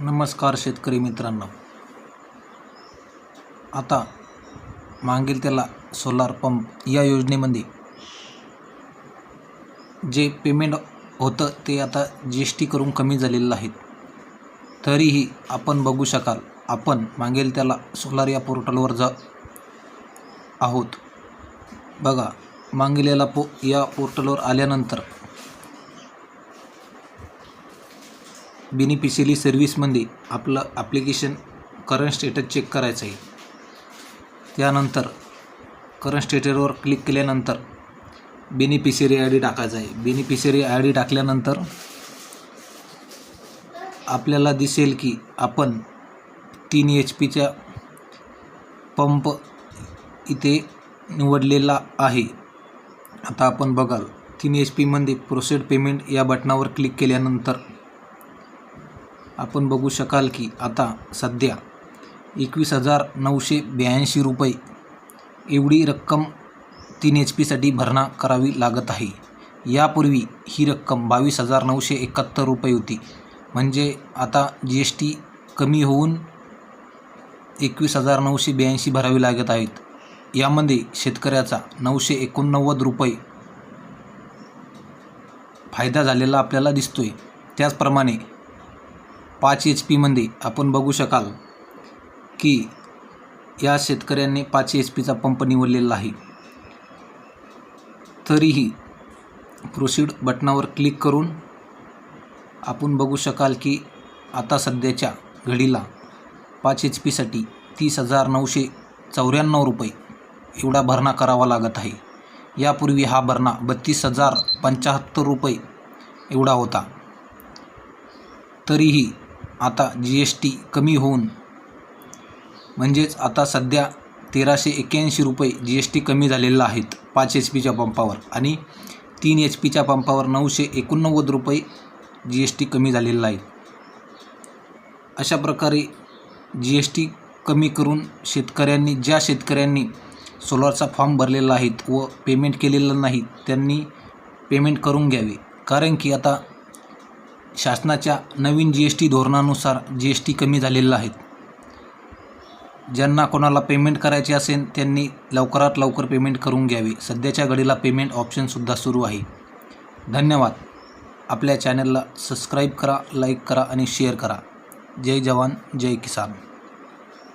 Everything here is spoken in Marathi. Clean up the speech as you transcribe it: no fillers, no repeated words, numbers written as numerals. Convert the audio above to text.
नमस्कार शेतकरी मित्रांनो, आता मागेल त्याला सोलार पंप या योजनेमध्ये जे पेमेंट होतं ते आता GST करून कमी झालेलं आहे। तरीही आपण बघू शकाल, आपण मागेल त्याला सोलार या पोर्टलवर आहोत। बघा, मागेल या पोर्टलवर आल्यानंतर बेनिफिशियरी सर्व्हिसमध्ये आपलं ॲप्लिकेशन करंट स्टेटस चेक करायचं आहे। त्यानंतर करंट स्टेटसवर क्लिक केल्यानंतर बेनिफिशियरी ID टाकायचा आहे। बेनिफिशियरी ID टाकल्यानंतर आपल्याला दिसेल की आपण 3 HP पंप इथे निवडलेला आहे। आता आपण बघाल 3 HP मध्ये प्रोसीड पेमेंट या बटनावर क्लिक केल्यानंतर आपण बघू शकाल की आता सध्या 21,982 रुपये एवढी रक्कम 3 HP साठी भरणा करावी लागत आहे। यापूर्वी ही रक्कम 22,971 रुपये होती। म्हणजे आता GST कमी होऊन 21,982 भरावी लागत आहेत। यामध्ये शेतकऱ्याचा 989 रुपये फायदा झालेला आपल्याला दिसतोय। त्याचप्रमाणे 5 HP मध्ये आपण बघू शकाल की या शेतकऱ्यांनी 5 HP पंप निवडलेला आहे। तरीही प्रोसीड बटनावर क्लिक करून आपण बघू शकाल की आता सध्याच्या घडीला 5 HP साठी 30,994 रुपये एवढा भरणा करावा लागत आहे। यापूर्वी हा भरणा 32,075 रुपये एवढा होता। तरीही आता GST कमी होऊन म्हणजेच आता सध्या 1,381 रुपये GST कमी झालेला आहेत 5 HP पंपावर, आणि 3 HP पंपावर 989 रुपये GST कमी झालेला आहे। अशा प्रकारे GST कमी करून ज्या शेतकऱ्यांनी सोलारचा फॉर्म भरलेला आहे व पेमेंट केलेलं नाही त्यांनी पेमेंट करून घ्यावे। कारण की आता शासनाच्या नवीन GST धोरणानुसार GST कमी झालेला आहे। ज्यांना कोणाला पेमेंट करायचे असेल त्यांनी लवकरात लवकर पेमेंट करून घ्यावे। सध्याच्या घडीला पेमेंट ऑप्शनसुद्धा सुरू आहे। धन्यवाद। आपल्या चॅनलला सबस्क्राईब करा, लाईक करा आणि शेअर करा। जय जवान जय किसान।